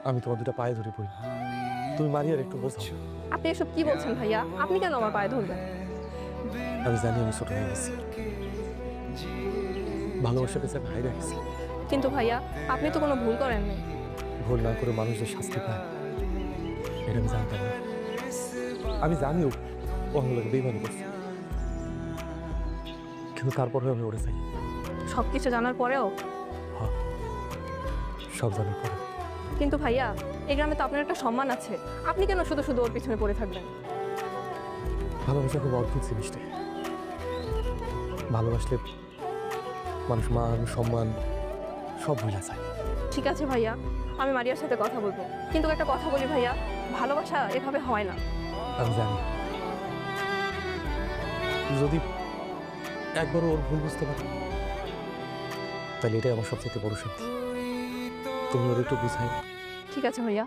আমি তোমার দুটা পায়ে ধরে পড়ি, তুমি মারিয়ার একটু বোঝাও। আপনি এসব কি বলছেন ভাইয়া? আপনি কেন আমার পায়ে ধরবেন? আমি জানি আমি ছোট হয়ে গেছি, ভালোবাসা পেছে আমি হাইরে গেছি। কিন্তু ভাইয়া, আপনি তো কোনো ভুল করেননি। ভুল না করে মানুষ যে শাস্তি পায় এটা আমি জানতাম না। আমি জানিও ও আমার লোক বেইমানি করছে, কিন্তু তারপরে আমি ওরে চাই। সব কিছু জানার পরেও? হ্যাঁ, সব জানার পরে। কিন্তু ভাইয়া, এই গ্রামে তো আপনার একটা সম্মান আছে, আপনি কেন শুধু শুধু ওর পিছনে পড়ে থাকবেন? ভালোবাসা খুব অদ্ভুত জিনিসটা। ভালোবাসলে মানুষ মান সম্মান সব ভুলে যায়। ঠিক আছে ভাইয়া, আমি মারিয়ার সাথে কথা বলবো, কিন্তু একটা কথা বলি ভাইয়া, ভালোবাসা এভাবে হয় না। আমি জানি, যদি একবারও ওর ভুল বুঝতে পারি তাহলে এটাই আমার সবচেয়ে বড় শক্তি। তুমি ওর একটু বুঝাই। ঠিক আছে ভাইয়া।